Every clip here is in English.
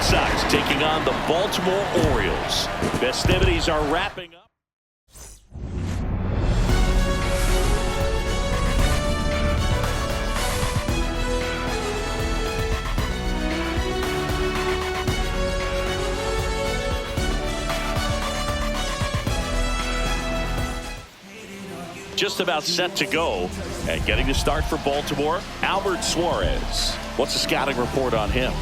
Sox taking on the Baltimore Orioles. Festivities are wrapping up. Just about set to go, and getting to start for Baltimore, Albert Suarez. What's the scouting report on him?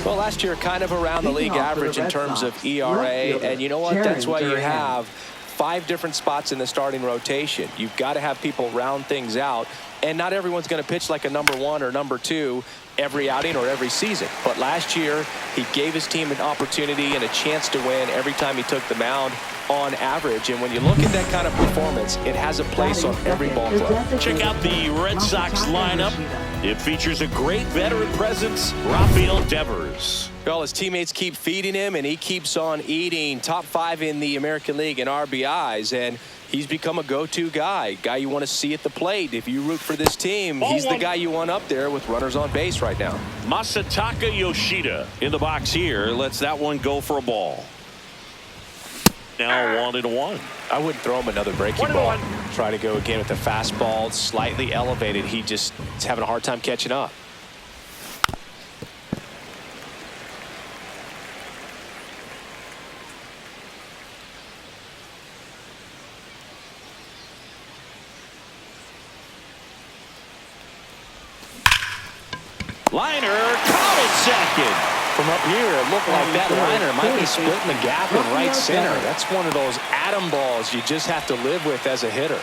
Well, last year kind of around the league average in terms of ERA, and you know what? That's why you have 5 different spots in the starting rotation. You've got to have people round things out, and not everyone's going to pitch like a number 1 or number 2 every outing or every season. But last year, he gave his team an opportunity and a chance to win every time he took the mound on average. And when you look at that kind of performance, it has a place on every ball club. Check out the Red Sox lineup. It features a great veteran presence, Rafael Devers. Well, his teammates keep feeding him, and he keeps on eating. Top 5 in the American League in RBIs, and he's become a go-to guy you want to see at the plate. If you root for this team, he's the guy you want up there with runners on base right now. Masataka Yoshida in the box here. Lets that one go for a ball. Now 1-1. I wouldn't throw him another breaking ball. Try to go again with the fastball, slightly elevated. He just is having a hard time catching up. Liner caught at second. From up here, it looked like that liner might be splitting the gap in right center. That's one of those atom balls you just have to live with as a hitter.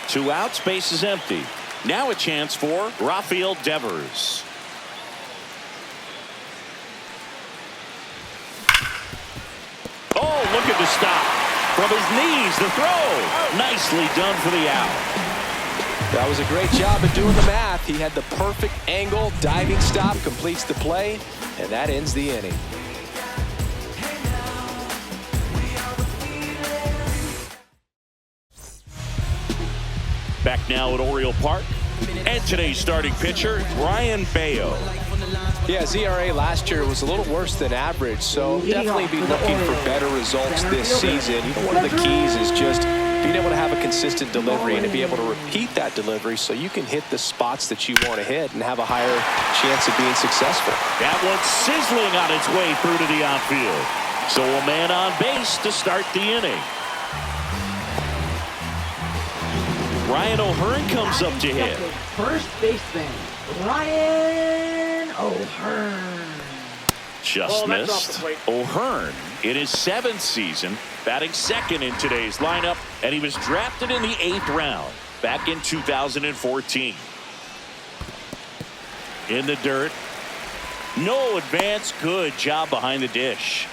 2 outs, base is empty. Now a chance for Rafael Devers. Oh, look at the stop. From his knees, the throw. Nicely done for the out. That was a great job of doing the math. He had the perfect angle, diving stop, completes the play, and that ends the inning. Back now at Oriole Park, and today's starting pitcher, Brian Bayo. Yeah, his ERA last year was a little worse than average, so definitely be looking for better results this season. One of the keys is just being able to have a consistent delivery and to be able to repeat that delivery so you can hit the spots that you want to hit and have a higher chance of being successful. That one's sizzling on its way through to the outfield. So a man on base to start the inning. Ryan O'Hearn comes up to hit. First baseman, Ryan O'Hearn. Just missed. O'Hearn in his 7th season, batting second in today's lineup, and he was drafted in the 8th round back in 2014. In the dirt. No advance. Good job behind the dish.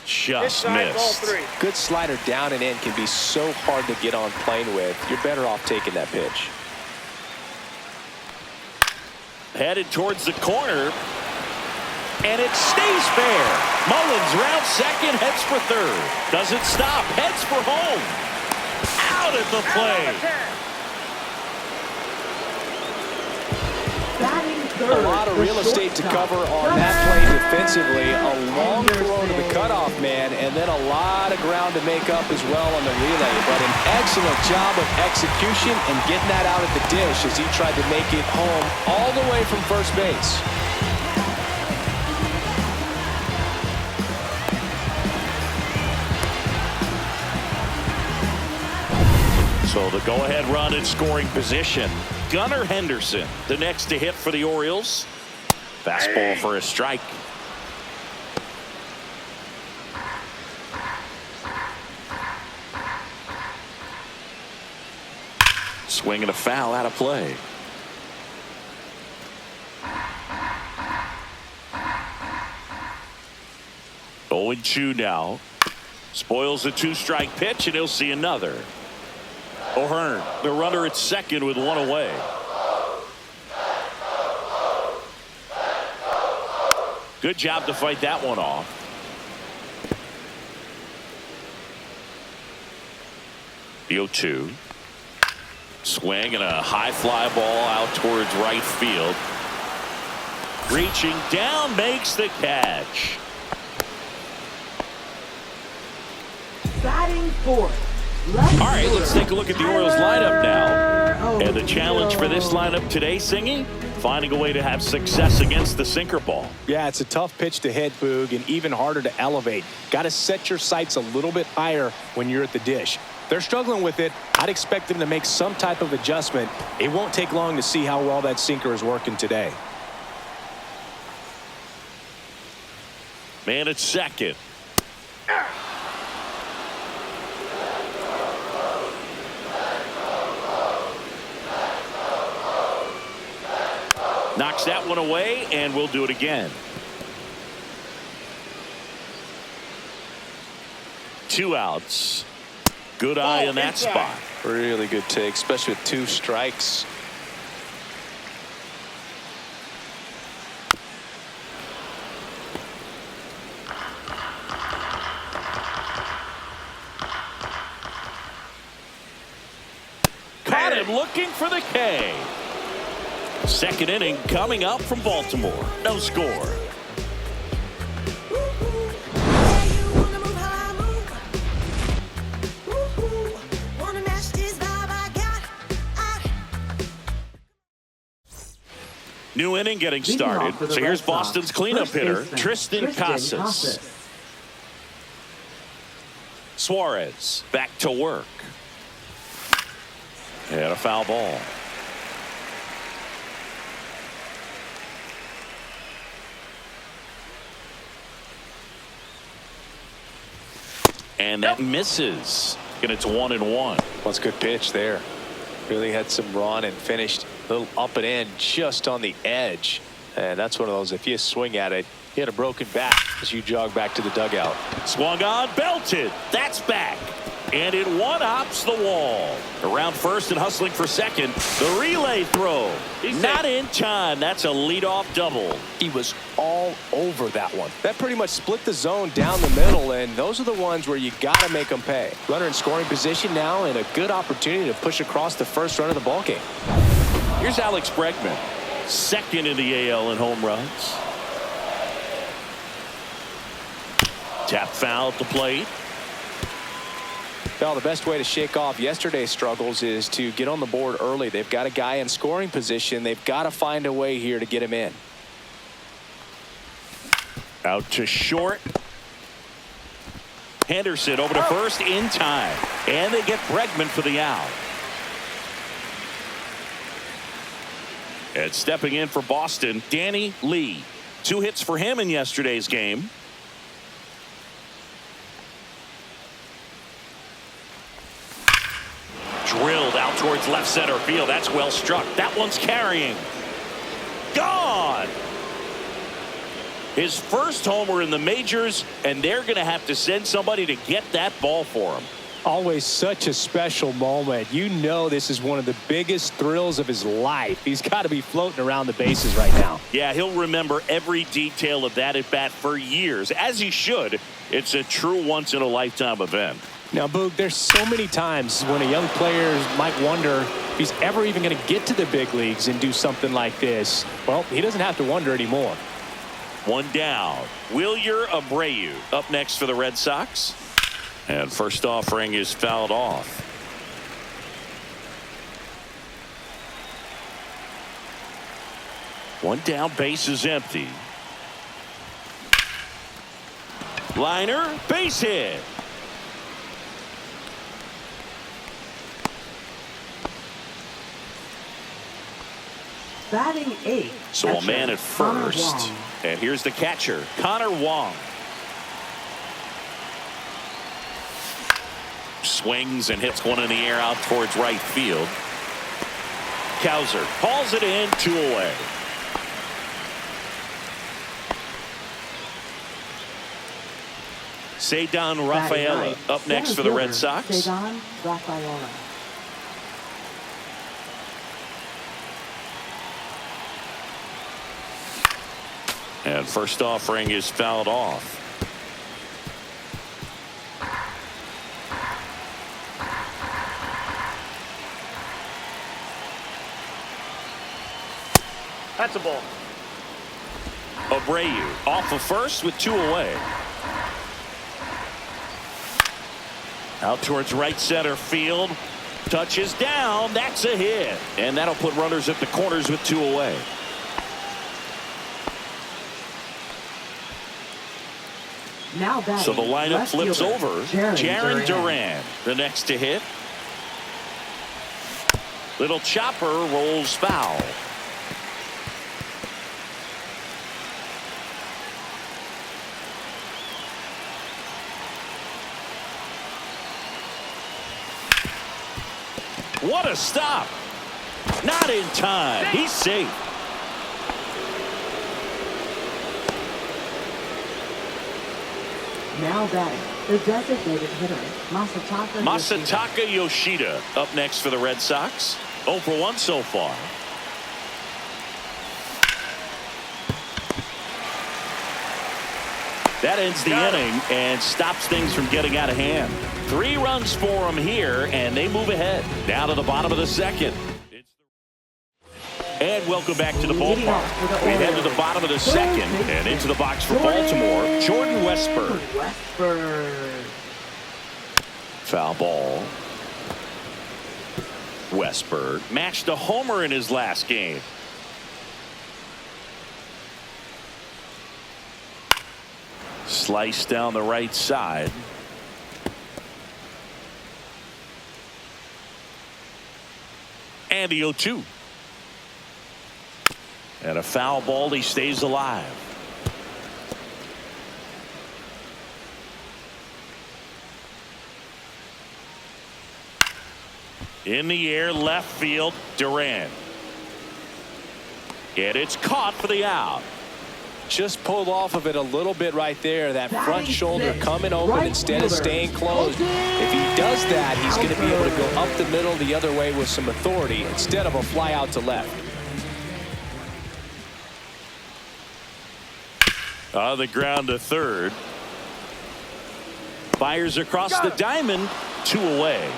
Just missed. Good slider down and in can be so hard to get on plane with. You're better off taking that pitch. Headed towards the corner, and it stays fair. Mullins rounds second, heads for third. Doesn't stop, heads for home. Out at the plate. A lot of real estate to cover on that play defensively. A long throw to the cutoff man, and then a lot of ground to make up as well on the relay. But an excellent job of execution and getting that out at the dish as he tried to make it home all the way from first base. So the go-ahead run in scoring position. Gunnar Henderson, the next to hit for the Orioles. Fastball for a strike. Swing and a foul out of play. Oh, 0-2 now. Spoils a 2-strike pitch, and he'll see another. O'Hearn, the runner at second with 1 away. Good job to fight that one off. The 0-2. Swing and a high fly ball out towards right field. Reaching down, makes the catch. Batting fourth. Left All right, let's take a look at the Orioles lineup now. And the challenge for this fielder. lineup today, Singy, finding a way to have success against the sinker ball. Yeah, it's a tough pitch to hit, Boog, and even harder to elevate. Got to set your sights a little bit higher when you're at the dish. They're struggling with it. I'd expect them to make some type of adjustment. It won't take long to see how well that sinker is working today. Man at second. Knocks that one away, and we'll do it again. 2 outs. Good eye in that spot. Really good take, especially with 2 strikes. Caught him looking for the K. Second inning coming up from Baltimore. No score. New inning getting started. So here's Boston's cleanup hitter, Tristan Casas. Suarez back to work. And a foul ball. And that misses. And it's 1-1. That's a good pitch there. Really had some run and finished a little up and in just on the edge. And that's one of those, if you swing at it, you had a broken back as you jog back to the dugout. Swung on, belted. That's back. And it one-hops the wall. Around first and hustling for second. The relay throw. Not in time. That's a leadoff double. He was all over that one. That pretty much split the zone down the middle, and those are the ones where you got to make them pay. Runner in scoring position now, and a good opportunity to push across the first run of the ballgame. Here's Alex Bregman, second in the AL in home runs. Tap foul at the plate. Well, the best way to shake off yesterday's struggles is to get on the board early. They've got a guy in scoring position. They've got to find a way here to get him in. Out to short. Henderson over to first in time. And they get Bregman for the out. And stepping in for Boston, Danny Lee. 2 hits for him in yesterday's game. Drilled out towards left center field. That's well struck. That one's carrying. Gone. His first homer in the majors, and they're going to have to send somebody to get that ball for him. Always such a special moment. You know this is one of the biggest thrills of his life. He's got to be floating around the bases right now. Yeah, he'll remember every detail of that at bat for years, as he should. It's a true once-in-a-lifetime event. Now, Boog, there's so many times when a young player might wonder if he's ever even going to get to the big leagues and do something like this. Well, he doesn't have to wonder anymore. One down. Wilyer Abreu up next for the Red Sox. And first offering is fouled off. One down, base is empty. Liner, base hit. Batting 8th. So a man at first. And here's the catcher, Connor Wong. Swings and hits one in the air out towards right field. Cowser hauls it in, 2 away. Cedar Rafaela up next for the Red Sox. Cedar Rafaela. And first offering is fouled off. That's a ball. Abreu off of first with 2 away. Out towards right center field. Touches down. That's a hit. And that'll put runners at the corners with 2 away. Now batting, So the lineup left flips fielder, over. Jarren Duran, the next to hit. Little chopper rolls foul. What a stop. Not in time. He's safe. Now batting, the designated hitter, Masataka Yoshida up next for the Red Sox. 0 for 1 so far. That ends the inning and stops things from getting out of hand. 3 runs for them here, and they move ahead. Down to the bottom of the second. And welcome back to the ballpark. We head to the bottom of the second and into the box for Baltimore, Jordan Westburg. Foul ball. Westburg matched a homer in his last game. Slice down the right side. And the 0-2. And a foul ball. He stays alive. In the air, left field, Duran. And it's caught for the out. Just pulled off of it a little bit right there. That front shoulder coming open instead of staying closed. If he does that, he's going to be able to go up the middle the other way with some authority instead of a fly out to left. On the ground to third. Fires across the diamond. 2 away.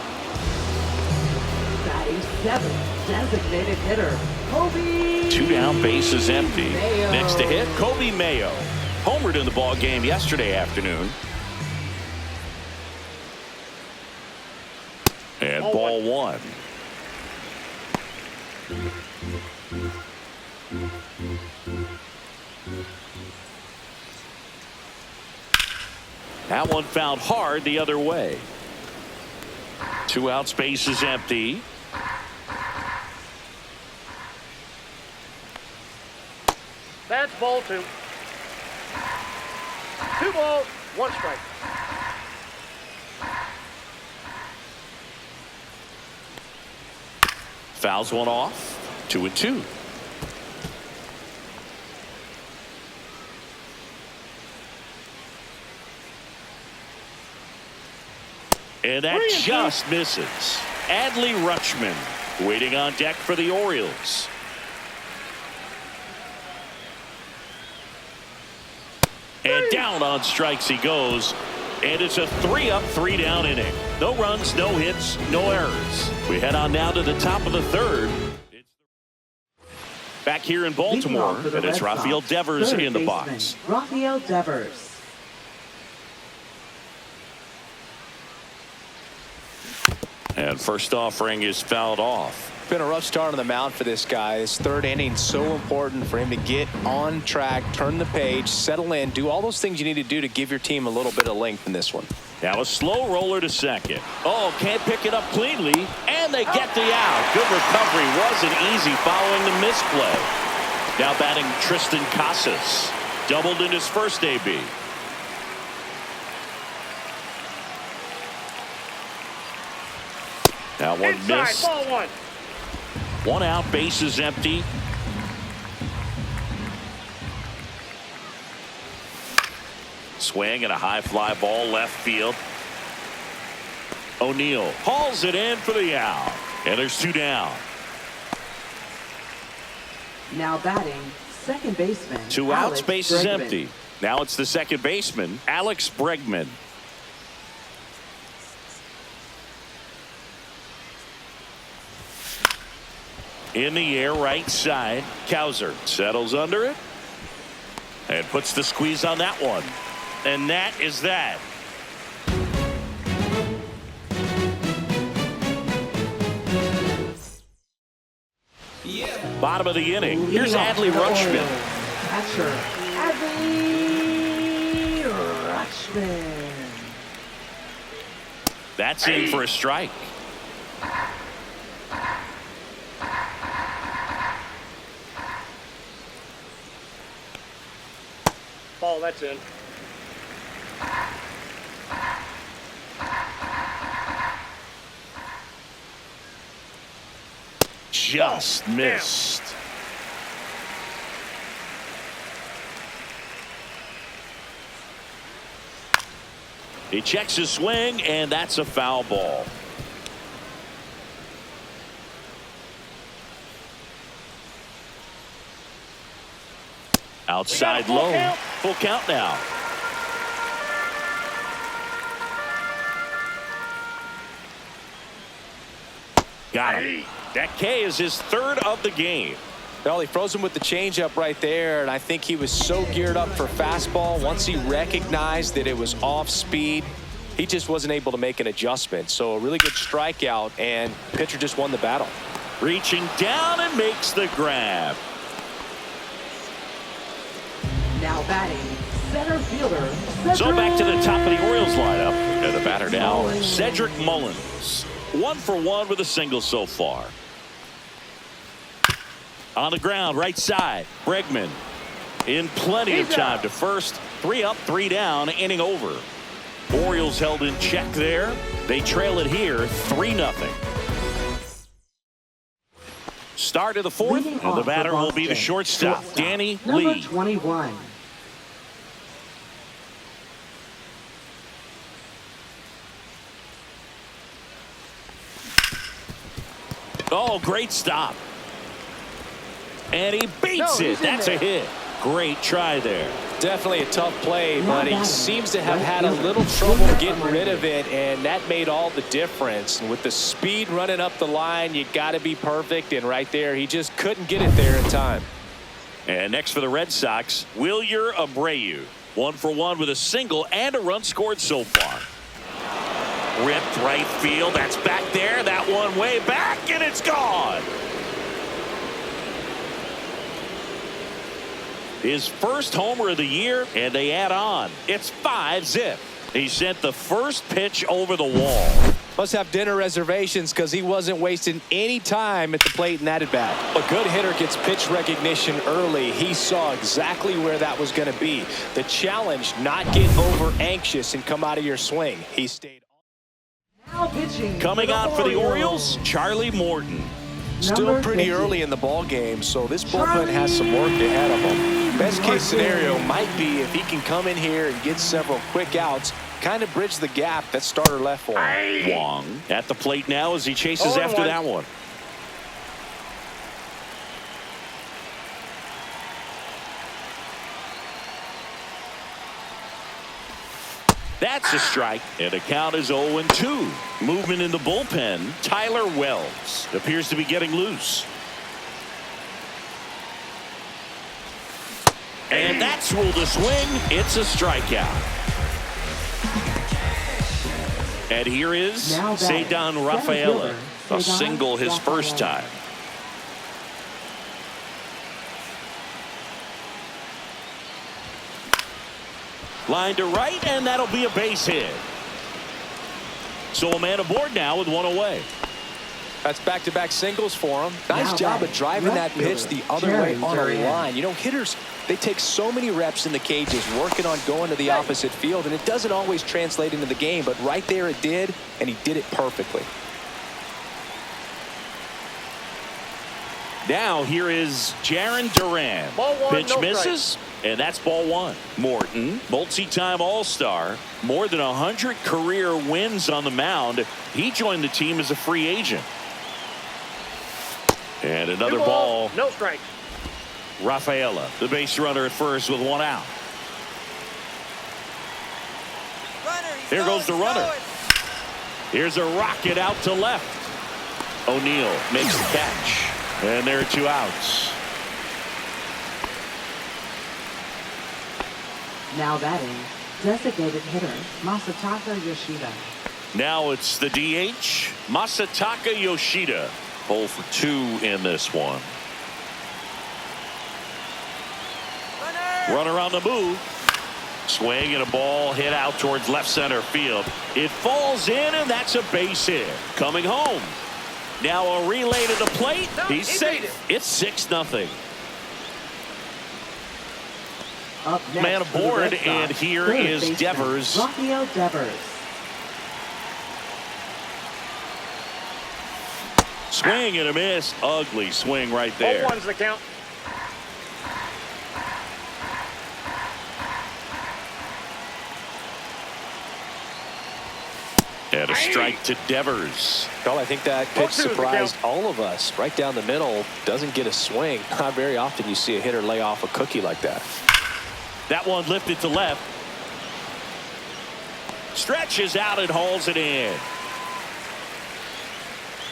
Batting 7th, designated hitter, Kobe. 2 down, bases empty. Mayo. Next to hit, Kobe Mayo. Homered in the ball game yesterday afternoon. And ball 1. That one fouled hard the other way. 2 outs, bases empty. That's ball 2. 2 balls, 1 strike. Fouls one off. 2-2. And that just misses. Adley Rutschman waiting on deck for the Orioles. And down on strikes he goes. And it's a 3-up, 3-down inning. No runs, no hits, no errors. We head on now to the top of the third. Back here in Baltimore, and it's Rafael Devers in the box. Rafael Devers. And first offering is fouled off. Been a rough start on the mound for this guy. This third inning so important for him to get on track, turn the page, settle in, do all those things you need to do to give your team a little bit of length in this one. Now a slow roller to second. Oh, can't pick it up cleanly, and they get the out. Good recovery. Wasn't easy following the misplay. Now batting Tristan Casas. Doubled in his first AB. Now one Inside, missed. ball 1. 1 out, bases empty. Swing and a high fly ball left field. O'Neill hauls it in for the out. And there's 2 down. Now batting, second baseman. 2 outs, Alex bases Bregman. empty. Now it's the second baseman, Alex Bregman. In the air, right side. Cowser settles under it and puts the squeeze on that one. And that is that. Bottom of the inning. Here's Adley Rutschman. Catcher, Adley Rutschman. That's in for a strike. Ball, that's in. Just missed. He checks his swing, and that's a foul ball. Outside low. Full count now. Got him. That K is his third of the game. Well, he froze him with the changeup right there, and I think he was so geared up for fastball. Once he recognized that it was off speed, he just wasn't able to make an adjustment. So a really good strikeout, and pitcher just won the battle. Reaching down and makes the grab. Now batting, center fielder. So back to the top of the Orioles lineup. And the batter now, Cedric Mullins. 1 for 1 with a single so far. On the ground, right side, Bregman in plenty of time to first. 3 up, 3 down, inning over. Orioles held in check there. They trail it here, 3-0. Start of the fourth, and the batter will be the shortstop, Danny Number Lee. 21. Oh, great stop. And he beats it. That's a hit. Great try there. Definitely a tough play, but he seems to have had a little trouble getting rid of it, and that made all the difference. And with the speed running up the line, you got to be perfect, and right there, he just couldn't get it there in time. And next for the Red Sox, Wilyer Abreu. 1 for 1 with a single and a run scored so far. Ripped right field. That's back there. That one way back, and it's gone. His first homer of the year, and they add on. It's 5-zip. He sent the first pitch over the wall. Must have dinner reservations because he wasn't wasting any time at the plate in that at bat. A good hitter gets pitch recognition early. He saw exactly where that was going to be. The challenge, not get over anxious and come out of your swing. He stayed. Now pitching. Coming on for the Orioles, Charlie Morton. Still pretty early in the ball game, so this bullpen has some work ahead of him. Best case scenario might be if he can come in here and get several quick outs, kind of bridge the gap that starter left for him. Wong at the plate now as he chases after that one. That's a strike, and the count is 0-2. Movement in the bullpen. Tyler Wells appears to be getting loose. And that's ruled a swing. It's a strikeout. And here is Ceddanne Rafaela. A single his first time. Line to right, and that'll be a base hit. So a man aboard now with one away. That's back-to-back singles for him. Nice job of driving that pitch the other way on a line. You know, hitters, they take so many reps in the cages working on going to the opposite field, and it doesn't always translate into the game, but right there it did, and he did it perfectly. Now here is Jarren Duran. Pitch misses, and that's ball 1. Morton, multi-time All-Star, more than 100 career wins on the mound. He joined the team as a free agent. And another ball. No strikes. Rafaela, the base runner at first with 1 out. Here goes the runner. Here's a rocket out to left. O'Neill makes the catch. And there are 2 outs. Now batting, designated hitter Masataka Yoshida. Now it's the DH, Masataka Yoshida. 0 for 2 in this one. Runner on the move. Swing and a ball hit out towards left center field. It falls in, and that's a base hit. Coming home. Now a relay to the plate. He's safe. It's 6-0. Up next Man for the aboard, Red Sox, and here third is baseman, Devers. Rafael Devers. Swing and a miss. Ugly swing right there. 0-1's the count. And a strike to Devers. Well, I think that pitch 0-2 is the surprised count. all of us. Right down the middle, doesn't get a swing. Not very often you see a hitter lay off a cookie like that. That one lifted to left. Stretches out and hauls it in.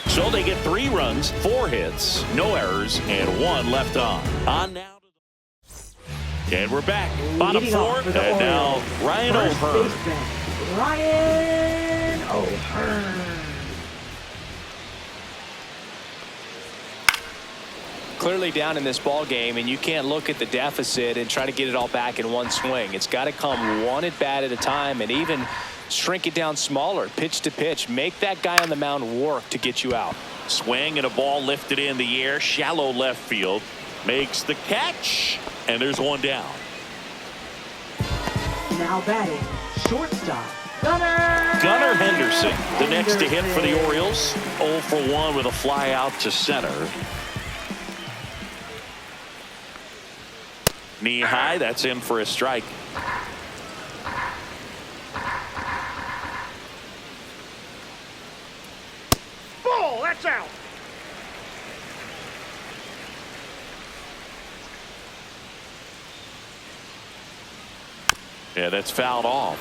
So they get 3 runs, 4 hits, no errors, and 1 left on. On now. And we're back. Bottom Leading off 4, for the and now Orioles, Ryan first O'Hearn. baseman, Ryan O'Hearn. Clearly down in this ball game, and you can't look at the deficit and try to get it all back in one swing. It's got to come one at bat at a time, and even shrink it down smaller, pitch to pitch. Make that guy on the mound work to get you out. Swing and a ball lifted in the air, shallow left field. Makes the catch, and there's 1 down. Now batting, shortstop, Gunnar Henderson, the next to hit for the Orioles. 0 for 1 with a fly out to center. Knee high, that's in for a strike. Ball, that's out. Yeah, that's fouled off.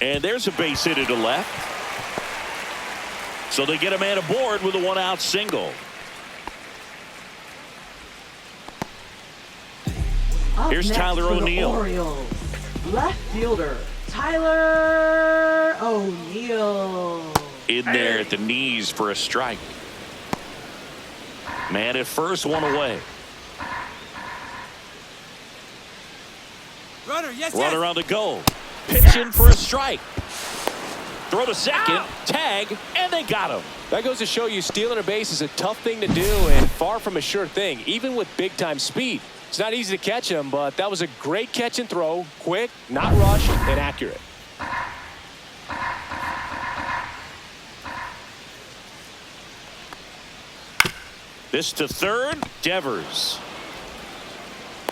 And there's a base hit to left. So they get a man aboard with a 1-out single. Up Here's next Tyler for the O'Neill. Orioles, left fielder Tyler O'Neill. In there at the knees for a strike. Man at first, 1 away. Runner on the go. Pitching for a strike. Throw to second, tag, and they got him. That goes to show you stealing a base is a tough thing to do and far from a sure thing, even with big-time speed. It's not easy to catch him, but that was a great catch and throw. Quick, not rushed, and accurate. This to third, Devers.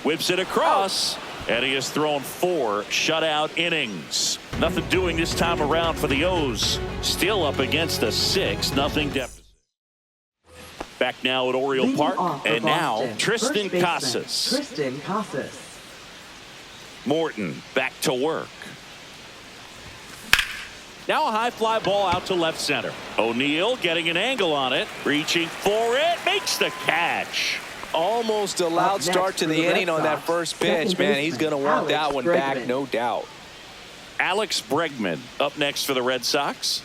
Whips it across, and he has thrown 4 shutout innings. Nothing doing this time around for the O's. Still up against a 6-0 deficit. Back now at Oriole Leading Park, off for and now Boston, Tristan first baseman, Casas. Tristan Casas. Morton back to work. Now a high fly ball out to left center. O'Neill getting an angle on it, reaching for it, makes the catch. Almost a loud Up start next to for the the Red inning on that Sox, first pitch. second Man, he's going to want baseman, that one Alex back, Bregman. no doubt. Alex Bregman up next for the Red Sox.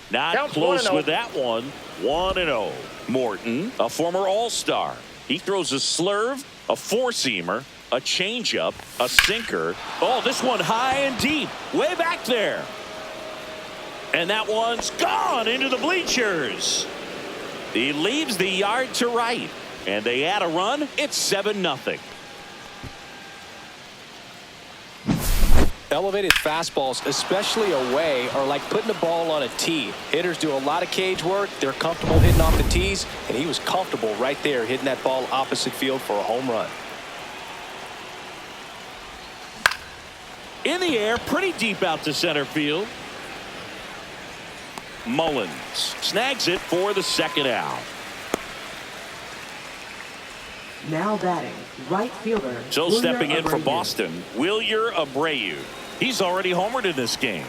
Not Counts close 1-0. with that one. 1-0. Morton, a former All-Star. He throws a slurve, a four-seamer, a changeup, a sinker. Oh, this one high and deep, way back there. And that one's gone into the bleachers. He leaves the yard to right, and they add a run. It's 7-0. Elevated fastballs, especially away, are like putting a ball on a tee. Hitters do a lot of cage work. They're comfortable hitting off the tees, and he was comfortable right there hitting that ball opposite field for a home run. In the air, pretty deep out to center field. Mullins snags it for the second out. Now batting, right fielder. So Wilyer stepping in for Abreu. Boston, Wilyer Abreu. He's already homered in this game.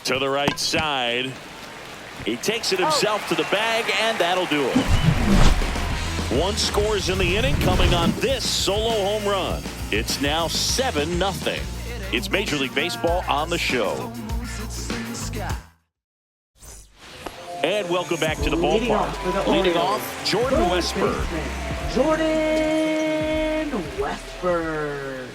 To the right side. He takes it himself to the bag, and that'll do it. One scores in the inning coming on this solo home run. It's now 7-0. It's Major League Baseball on the show. And welcome back to the ballpark. Leading off, Jordan Westburg. Jordan Westburg.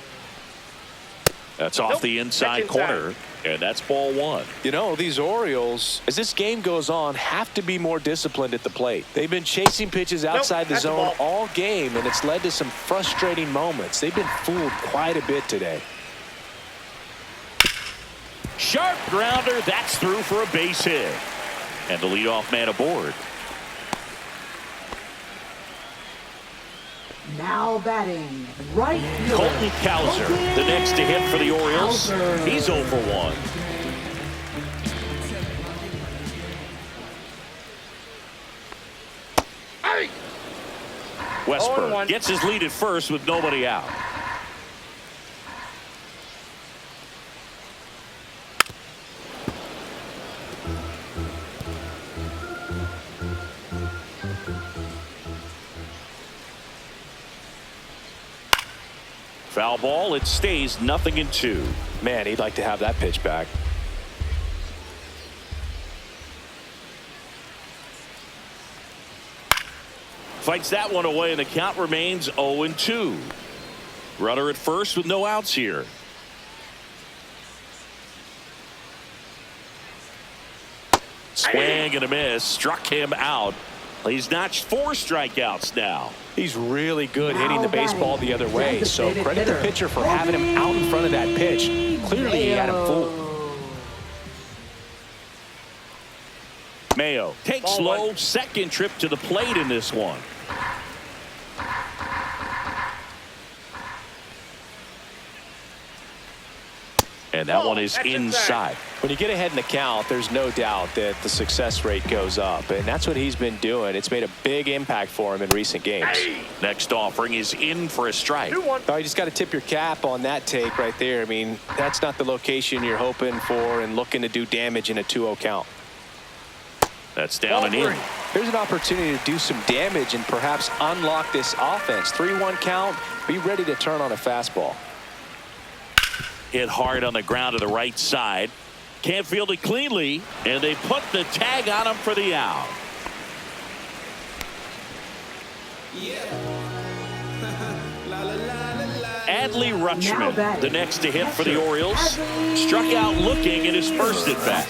That's off the inside corner, and that's ball one. You know, these Orioles, as this game goes on, have to be more disciplined at the plate. They've been chasing pitches outside the zone all game, and it's led to some frustrating moments. They've been fooled quite a bit today. Sharp grounder, that's through for a base hit. And the leadoff man aboard. Now batting, right fielder. Colton Cowser, the next to hit for the Orioles. He's 0 for 1. Hey! Westburg gets his lead at first with nobody out. Foul ball, it stays 0-2. Man, he'd like to have that pitch back. Fights that one away, and the count remains 0-2. Runner at first with no outs here. Swing and a miss. Struck him out. He's notched 4 strikeouts now. He's really good hitting the baseball the other way, so credit the pitcher for having him out in front of that pitch. Clearly he had him fooled. Mayo takes slow, second trip to the plate in this one. And that one is inside. When you get ahead in the count, there's no doubt that the success rate goes up, and that's what he's been doing. It's made a big impact for him in recent games. Next offering is in for a strike. Oh, you just got to tip your cap on that take right there. I mean, that's not the location you're hoping for and looking to do damage in a 2-0 count. That's down and in. Here's an opportunity to do some damage and perhaps unlock this offense. 3-1 count. Be ready to turn on a fastball. Hit hard on the ground to the right side. Can't field it cleanly, and they put the tag on him for the out. Adley Rutschman, the next to hit for the Orioles. Struck out looking in his first at bat.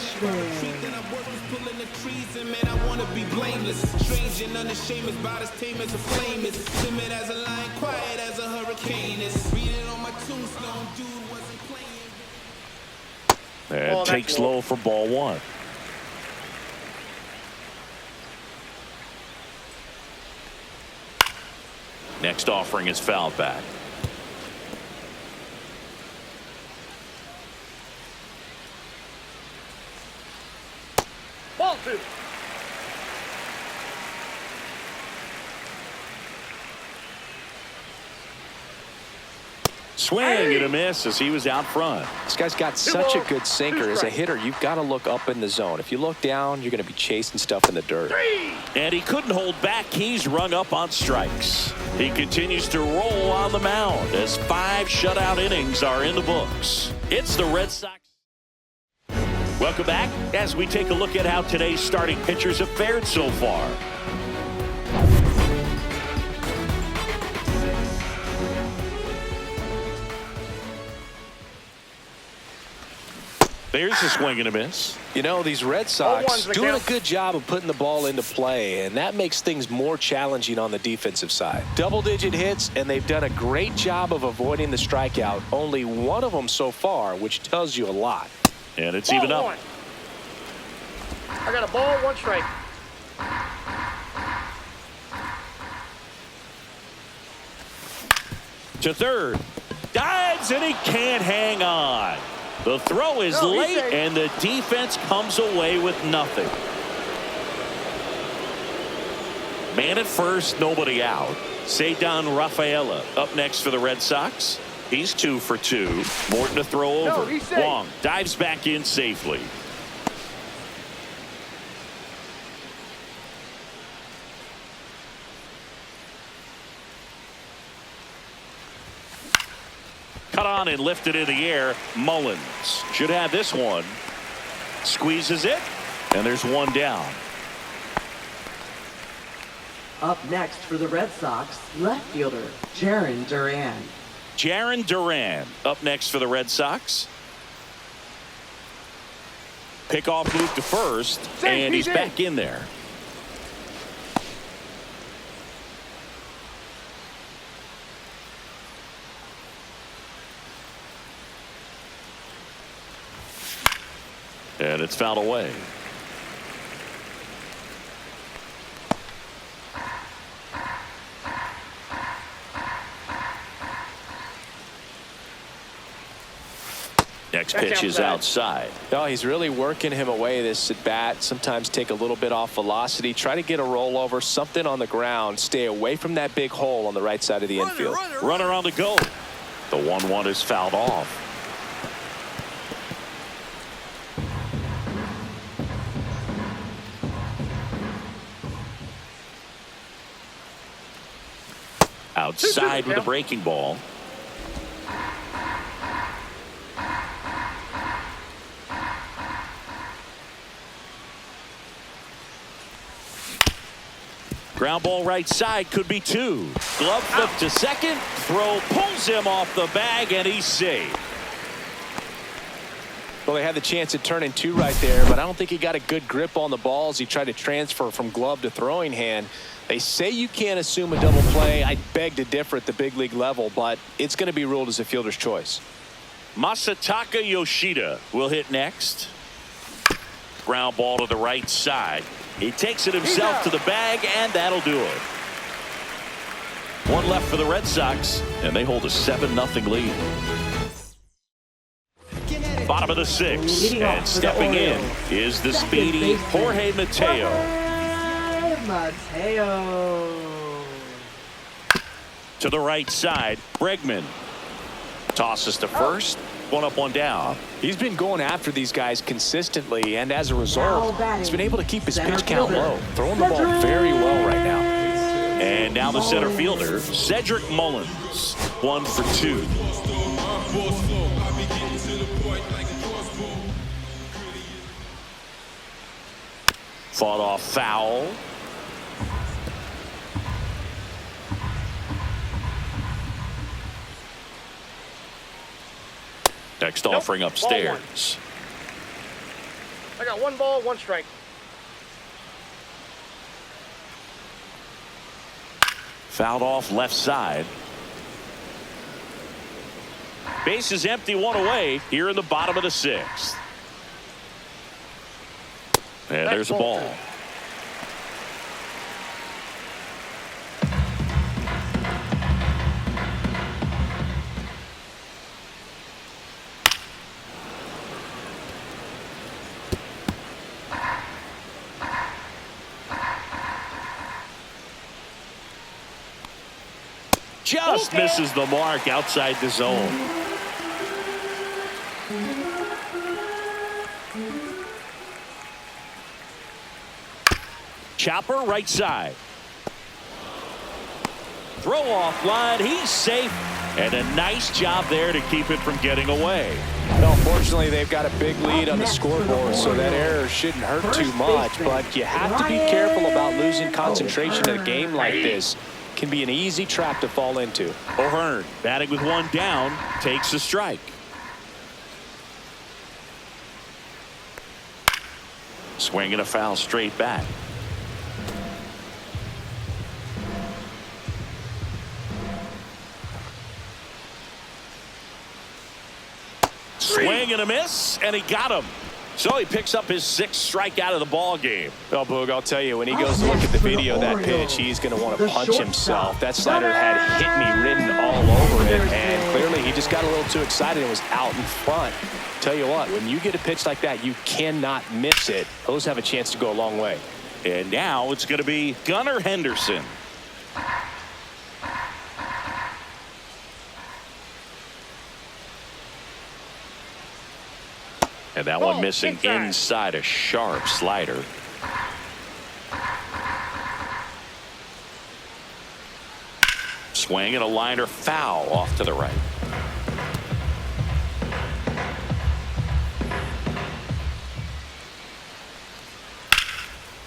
Strange and unashamed, about as tame as a flame is. Timid as a lion, quiet as a hurricane is. Reading on my tombstone, dude wasn't playing. And takes low for ball one. Next offering is fouled back. Ball 2. Swing and a miss as he was out front. This guy's got such a good sinker. As a hitter, you've got to look up in the zone. If you look down, you're going to be chasing stuff in the dirt. And he couldn't hold back. He's rung up on strikes. He continues to roll on the mound as 5 shutout innings are in the books. It's the Red Sox. Welcome back as we take a look at how today's starting pitchers have fared so far. There's a swing and a miss. You know, these Red Sox doing a good job of putting the ball into play, and that makes things more challenging on the defensive side. Double-digit hits, and they've done a great job of avoiding the strikeout. Only one of them so far, which tells you a lot. And it's even up. I got a ball, 1 strike. To third. Dives, and he can't hang on. The throw is late, and the defense comes away with nothing. Man at first, nobody out. Ceddanne Rafaela up next for the Red Sox. He's 2 for 2. Morton to throw over. Wong dives back in safely. Cut on and lifted in the air. Mullins should have this one. Squeezes it, and there's one down. Up next for the Red Sox, left fielder Jarren Duran. Jarren Duran up next for the Red Sox. Pickoff move to first, and he's back in there. And it's fouled away. Next pitch is outside. No, he's really working him away this at bat. Sometimes take a little bit off velocity. Try to get a rollover, something on the ground. Stay away from that big hole on the right side of the infield. Runner on the go. The 1-1 is fouled off. Outside with a breaking ball. Ground ball right side, could be 2. Glove flip to second. Throw pulls him off the bag, and he's safe. Well, they had the chance at turning 2 right there, but I don't think he got a good grip on the balls. He tried to transfer from glove to throwing hand. They say you can't assume a double play. I beg to differ at the big league level, but it's going to be ruled as a fielder's choice. Masataka Yoshida will hit next. Ground ball to the right side. He takes it himself to the bag, and that'll do it. 1 left for the Red Sox, and they hold a 7-0 lead. Bottom of the 6th, and stepping in is the speedy Jorge Mateo. To the right side, Bregman tosses to first. 1 up, 1 down. He's been going after these guys consistently, and as a result, he's been able to keep his pitch count low. Throwing the ball very well right now. And now the center fielder, Cedric Mullins. 1 for 2. Fought off foul. Next offering upstairs. I got 1 ball, 1 strike. Fouled off left side. Base is empty, 1 away here in the bottom of the 6th. And there's a ball. Just misses the mark outside the zone. Chopper right side. Throw off line. He's safe. And a nice job there to keep it from getting away. Well, fortunately, they've got a big lead on the scoreboard, so that error shouldn't hurt too much. But you have to be careful about losing concentration in a game like this. Can be an easy trap to fall into. O'Hearn batting with 1 down, takes a strike. Swinging a foul straight back. Swing and a miss, and he got him. So he picks up his 6th strikeout of the ball game. Well, Boog, I'll tell you, when he goes to look at the video of that pitch, he's going to want to punch himself. That slider had hit me written all over it, and clearly he just got a little too excited and was out in front. Tell you what, when you get a pitch like that, you cannot miss it. Those have a chance to go a long way. And now it's going to be Gunnar Henderson. And that one missing inside, a sharp slider. Swing and a liner foul off to the right.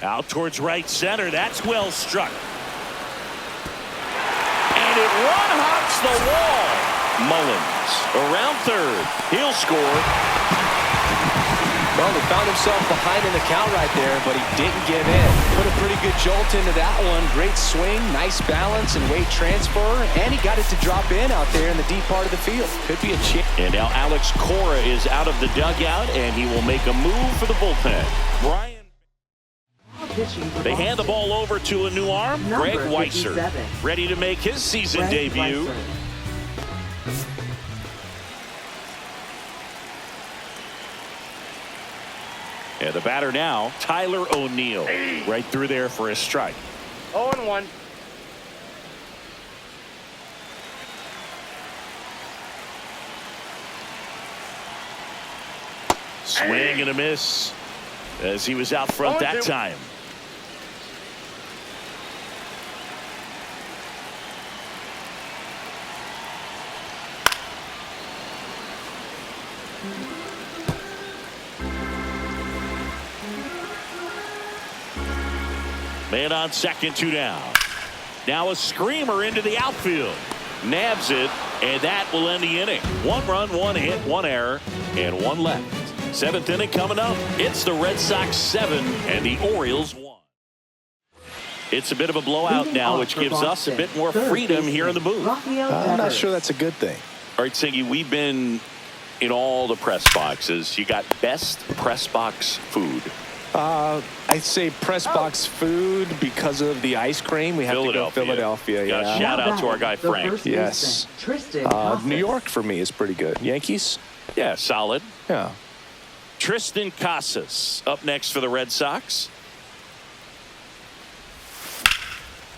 Out towards right center. That's well struck. And it run hops the wall. Mullins around third. He'll score. Well, he found himself behind in the count right there, but he didn't give in. Put a pretty good jolt into that one. Great swing, nice balance and weight transfer, and he got it to drop in out there in the deep part of the field. Could be a chance. And now Alex Cora is out of the dugout, and he will make a move for the bullpen. Brian. They hand the ball over to a new arm, Greg Weisser, ready to make his season debut. And the batter now, Tyler O'Neill, right through there for a strike. 0-1. Swing and a miss as he was out front that time. Man on second, 2 down. Now a screamer into the outfield. Nabs it, and that will end the inning. 1 run, 1 hit, 1 error, and 1 left. 7th inning coming up. It's the Red Sox 7 and the Orioles 1. It's a bit of a blowout now, which gives us a bit more freedom here in the booth. I'm not sure that's a good thing. All right, Singy, we've been in all the press boxes. You got best press box food. I'd say press box food because of the ice cream. We have to go Philadelphia. Yeah. Shout out to our guy Frank. Yes. New York for me is pretty good. Yankees? Yeah, solid. Yeah. Tristan Casas up next for the Red Sox.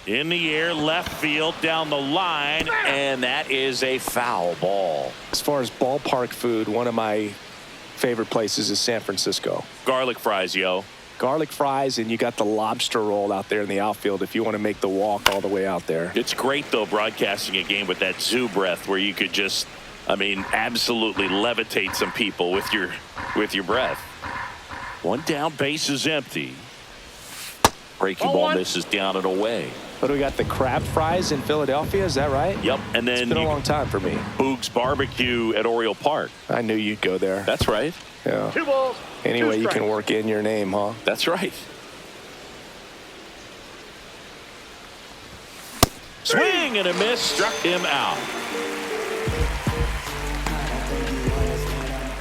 In the air, left field, down the line, and that is a foul ball. As far as ballpark food, one of my favorite places is San Francisco. Garlic fries, yo. Garlic fries, and you got the lobster roll out there in the outfield if you want to make the walk all the way out there. It's great, though, broadcasting a game with that zoo breath where you could just, I mean, absolutely levitate some people with your breath. 1 down, base is empty. Breaking ball misses down and away. But we got the crab fries in Philadelphia, is that right? Yep, and then it's been a long time for me. Boog's Barbecue at Oriole Park. I knew you'd go there. That's right. Yeah. 2 balls. Anyway, you can work in your name, huh? That's right. Swing and a miss, struck him out.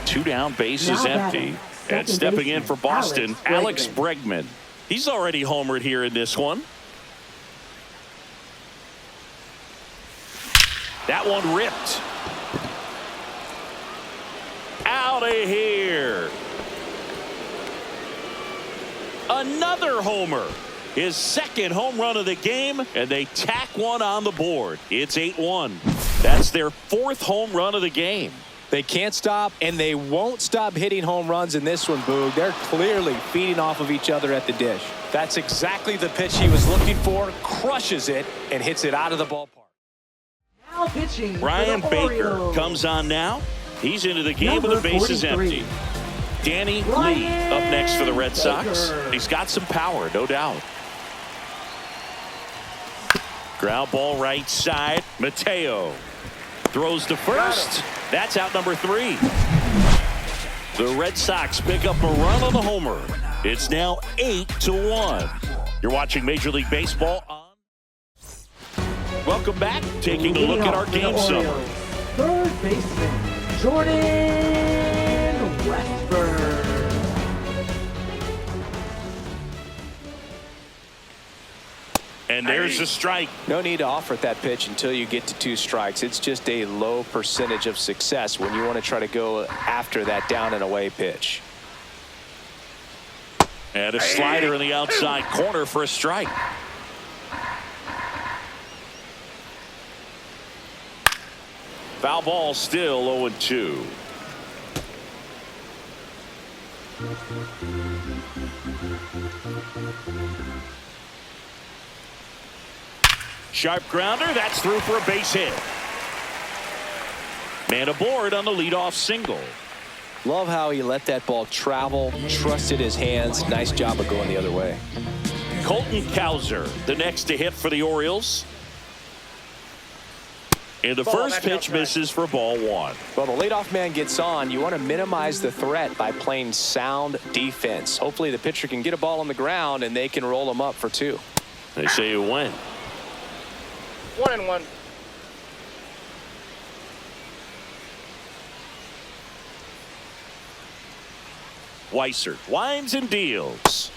2 down, base is empty. And stepping in for Boston, Alex Bregman. He's already homered here in this one. That one ripped. Out of here. Another homer. His 2nd home run of the game, and they tack one on the board. It's 8-1. That's their 4th home run of the game. They can't stop, and they won't stop hitting home runs in this one, Boog. They're clearly feeding off of each other at the dish. That's exactly the pitch he was looking for. Crushes it and hits it out of the ballpark. Now pitching Ryan Baker comes on now. He's into the game with the bases empty. Danny Lee up next for the Red Sox. He's got some power, no doubt. Ground ball right side. Mateo throws to first. That's out number 3. The Red Sox pick up a run on the homer. It's now 8-1. You're watching Major League Baseball on. Welcome back. Taking a look at our game summary. 3rd baseman, Jordan Westburg. And there's a strike. No need to offer at that pitch until you get to 2 strikes. It's just a low percentage of success when you want to try to go after that down and away pitch. And a slider in the outside corner for a strike. Foul ball, still 0-2. Sharp grounder, that's through for a base hit. Man aboard on the leadoff single. Love how he let that ball travel, trusted his hands. Nice job of going the other way. Colton Cowser, the next to hit for the Orioles. And the first pitch misses for ball 1. Well, the leadoff man gets on. You want to minimize the threat by playing sound defense. Hopefully the pitcher can get a ball on the ground and they can roll him up for 2. They say you win. 1-1. Weiser winds and deals.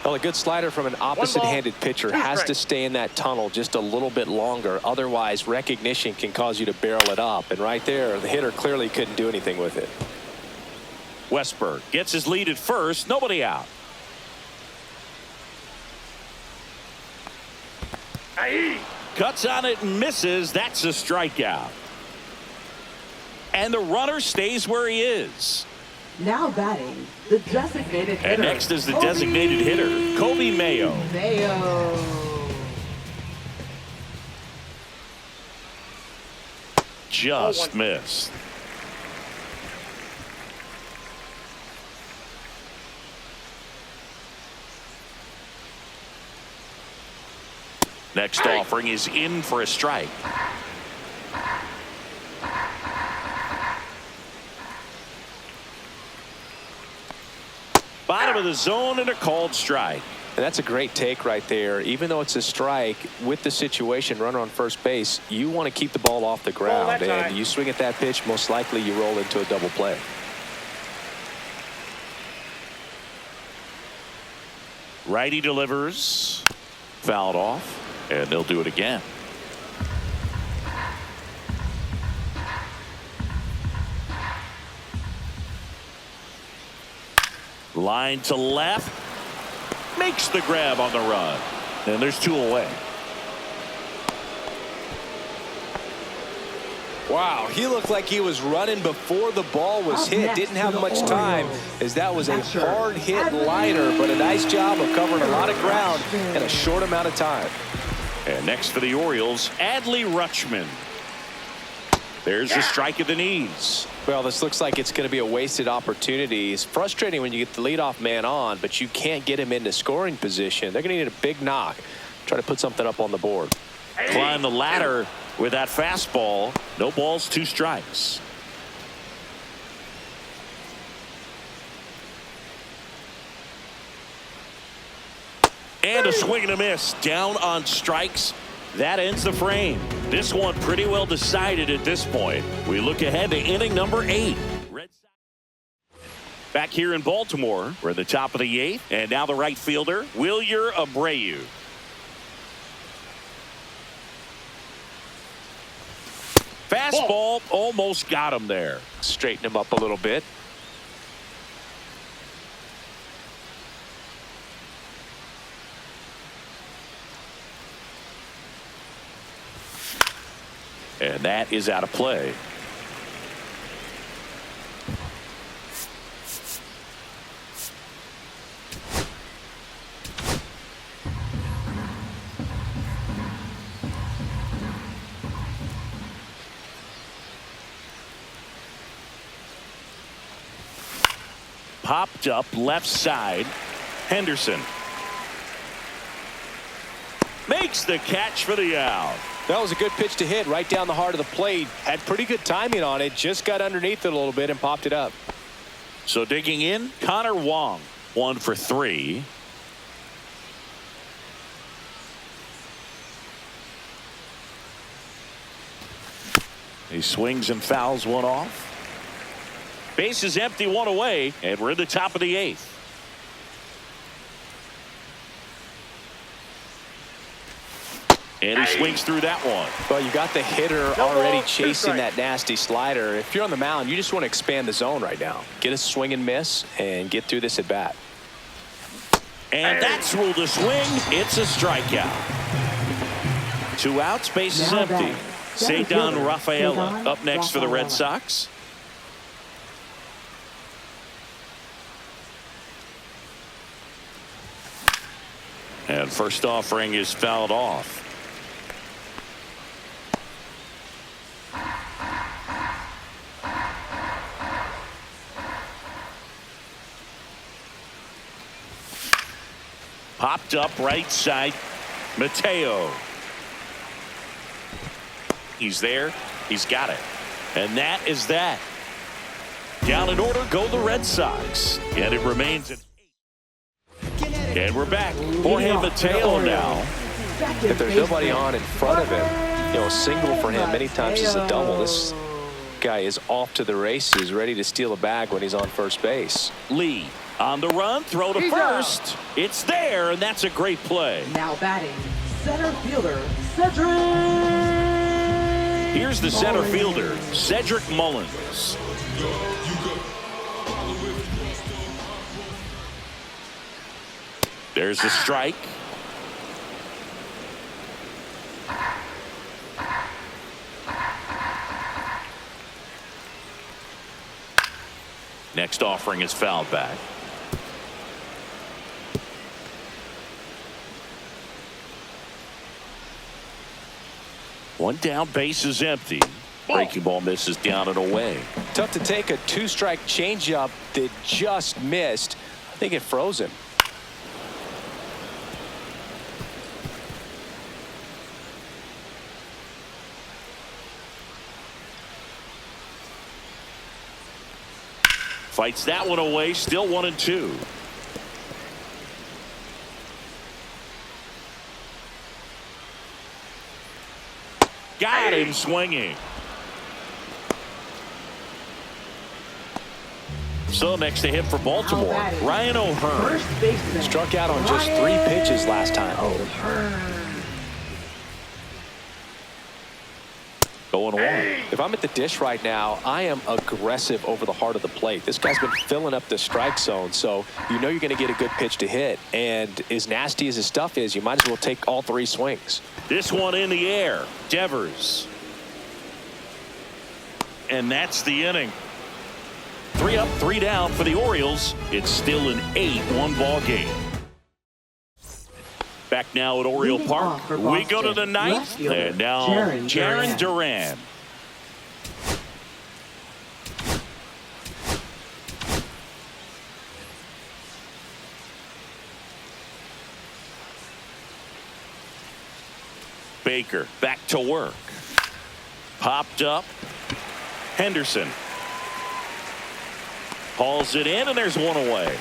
Well, a good slider from an opposite-handed pitcher has to stay in that tunnel just a little bit longer. Otherwise, recognition can cause you to barrel it up. And right there, the hitter clearly couldn't do anything with it. Westberg gets his lead at first. Nobody out. Cuts on it and misses. That's a strikeout. And the runner stays where he is. Now batting, the designated hitter. And next is the designated hitter, Kobe Mayo. Just missed. Next offering is in for a strike. Bottom of the zone and a called strike. And that's a great take right there. Even though it's a strike, with the situation, runner on first base, you want to keep the ball off the ground. And you swing at that pitch, most likely you roll into a double play. Righty delivers. Fouled off. And they'll do it again. Line to left. Makes the grab on the run. And there's 2 away. Wow, he looked like he was running before the ball was hit. Didn't have much time, as that was a hard hit liner, but a nice job of covering a lot of ground in a short amount of time. And next for the Orioles, Adley Rutschman. There's a strike at the knees. Well, this looks like it's going to be a wasted opportunity. It's frustrating when you get the leadoff man on, but you can't get him into scoring position. They're going to need a big knock. Try to put something up on the board. Climb the ladder with that fastball. No balls, 2 strikes. And a swing and a miss. Down on strikes. That ends the frame. This one pretty well decided at this point. We look ahead to inning number 8. Red Sox back here in Baltimore. We're at the top of the 8th. And now the right fielder, Wilyer Abreu. Fastball almost got him there. Straighten him up a little bit. And that is out of play. Popped up left side. Henderson makes the catch for the out. That was a good pitch to hit right down the heart of the plate. Had pretty good timing on it. Just got underneath it a little bit and popped it up. So digging in, Connor Wong, 1 for 3. He swings and fouls one off. Base is empty, 1 away, and we're in the top of the 8th. And he swings through that one. Well, you got the hitter already chasing that nasty slider. If you're on the mound, you just want to expand the zone right now. Get a swing and miss and get through this at bat. And that's ruled a swing. It's a strikeout. 2 outs, base is empty. Cedar Rafaela up next for the Red Sox. And first offering is fouled off. Popped up right side. Mateo. He's there. He's got it. And that is that. Down in order go the Red Sox. And it remains an 8. And we're back. Jorge Mateo now. If there's nobody on in front of him, you know, a single for him many times is a double. This guy is off to the races, ready to steal a bag when he's on first base. Lee on the run, throw to first. It's there, and that's a great play. Now batting, center fielder, Cedric. Here's the center fielder, Cedric Mullins. There's the strike. Next offering is fouled back. One down, base is empty. Breaking ball misses down and away. Tough to take a 2-strike changeup that just missed. I think it froze him. Fights that one away, still 1-2. Got him swinging. So next to hit for Baltimore, Ryan O'Hearn. Struck out on just 3 pitches last time. Going 1. If I'm at the dish right now, I am aggressive over the heart of the plate. This guy's been filling up the strike zone, so you know you're going to get a good pitch to hit. And as nasty as his stuff is, you might as well take all 3 swings. This one in the air. Devers. And that's the inning. 3 up, 3 down for the Orioles. It's still an 8-1 ball game. Back now at Oriole Park. We go to the 9th. And now Jaron Duran. Baker back to work. Popped up. Henderson hauls it in, and there's one away.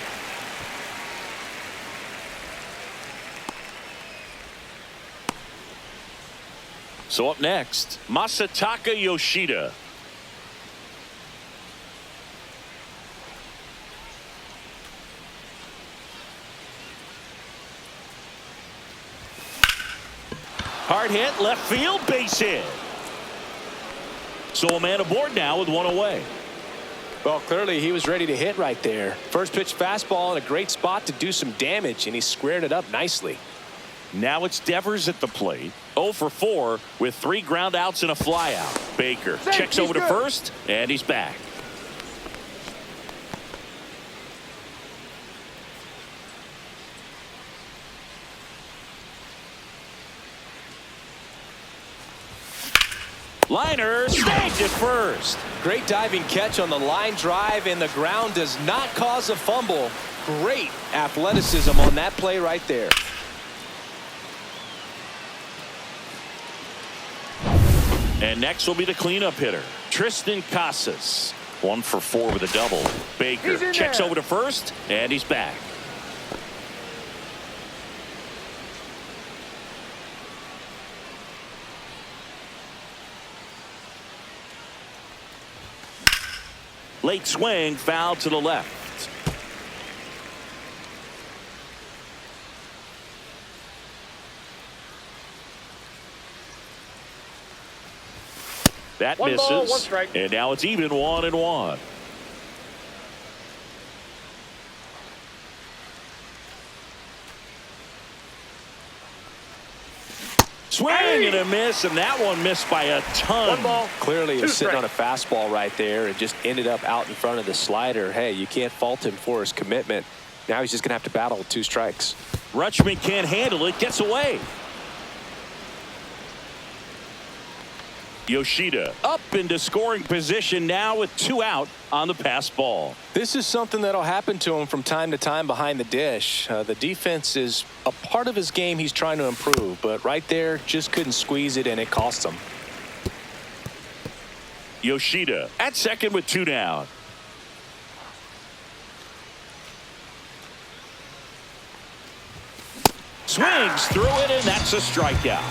So up next, Masataka Yoshida. Hard hit, left field, base hit. So a man aboard now with one away. Well, clearly he was ready to hit right there. First pitch fastball in a great spot to do some damage, and he squared it up nicely. Now it's Devers at the plate. 0 for 4 with 3 ground outs and a fly out. Baker checks over to first, and he's back. Liner snagged at first. Great diving catch on the line drive, and the ground does not cause a fumble. Great athleticism on that play right there. And next will be the cleanup hitter, Tristan Casas. 1 for 4 with a double. Baker checks over to first, and he's back. Late swing, foul to the left. That One misses. ball, one strike. And now it's even 1-1. Swing and a miss, and that one missed by a ton. One ball. Clearly, he was sitting on a strikes. fastball right there and just ended up out in front of the slider. Hey, you can't fault him for his commitment. Now he's just going to have to battle with 2 strikes. Rutschman can't handle it, gets away. Yoshida up into scoring position now with 2 out on the pass ball. This is something that'll happen to him from time to time behind the dish. The defense is a part of his game he's trying to improve, but right there just couldn't squeeze it, and it cost him. Yoshida at second with 2 down. Swings through it, and that's a strikeout.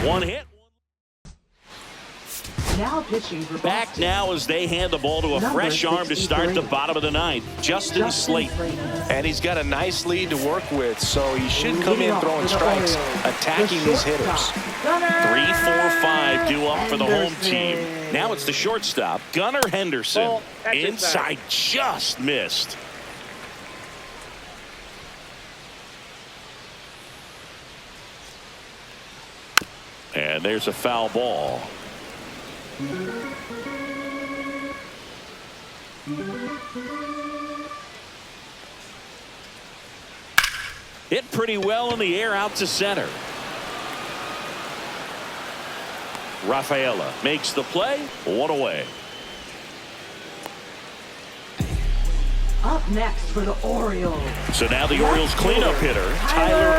1 hit. Now pitching for Back Boston. now as they hand the ball to a Number fresh arm to start 63. the bottom of the 9th. Justin Slayton. And he's got a nice lead to work with, so he should come in throwing strikes, attacking these hitters. 3, 4, 5 due up for the home team. Now it's the shortstop, Gunnar Henderson. Ball, that's Inside, just missed. And there's a foul ball. Hit pretty well in the air out to center. Rafaela makes the play. 1 away. Up next for the Orioles. So now the Orioles cleanup hitter, Tyler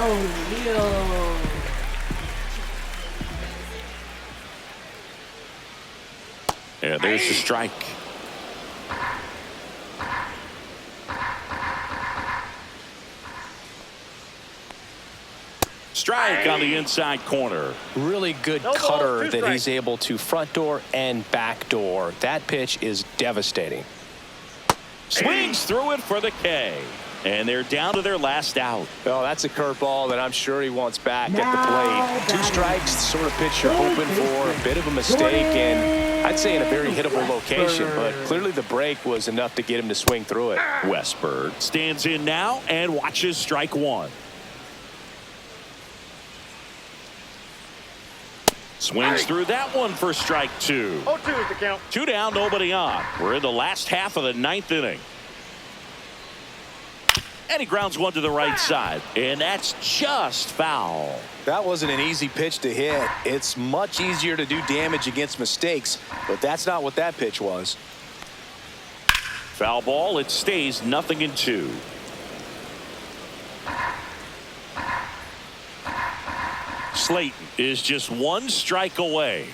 O'Neill. O'Neill. And there's the strike. Strike on the inside corner. Really good No ball, cutter 2 that strikes. he's able to front door and back door. That pitch is devastating. Swings through it for the K. And they're down to their last out. Well, that's a curveball that I'm sure he wants back Now at the plate. 2 strikes, the sort of pitch you're hoping for. A bit of a mistake, and I'd say in a very hittable location, but clearly the break was enough to get him to swing through it. Westberg stands in now and watches strike 1. Swings through that one for strike 2. 0-2 is the count. 2 down, nobody on. We're in the last half of the 9th inning. And he grounds one to the right side. And that's just foul. That wasn't an easy pitch to hit. It's much easier to do damage against mistakes, but that's not what that pitch was. Foul ball. It stays 0-2. Slayton is just 1 strike away.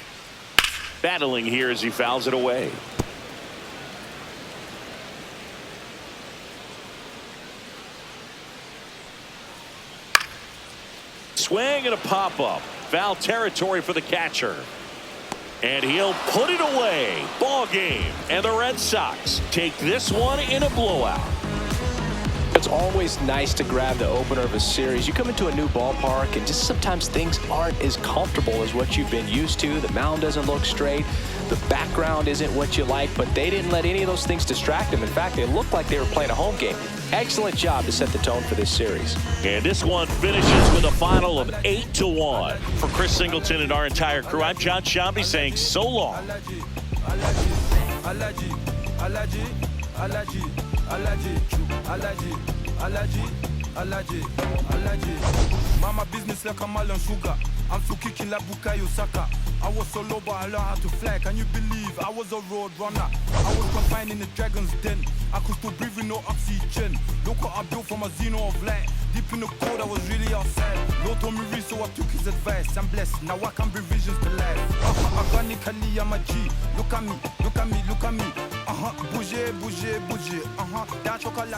Battling here as he fouls it away. Swing and a pop-up. Foul territory for the catcher. And he'll put it away. Ball game. And the Red Sox take this one in a blowout. It's always nice to grab the opener of a series. You come into a new ballpark and just sometimes things aren't as comfortable as what you've been used to. The mound doesn't look straight. The background isn't what you like, but they didn't let any of those things distract them. In fact, they looked like they were playing a home game. Excellent job to set the tone for this series. And this one finishes with a final of 8-1. For Chris Singleton and our entire crew, I'm John Shambi saying so long. Mama business like a melon sugar. I'm still kicking like Bukayo Saka. I was so low, but I learned how to fly. Can you believe I was a road runner? I was confined in the dragon's den. I could still breathe with no oxygen. Look what I built from a xeno of light. Deep in the cold, I was really outside. Lord told me read, so I took his advice. I'm blessed, now I can bring visions to life. Organically, I'm a G. Look at me, look at me, look at me. Bouger, bouger, bouger. That chocolate.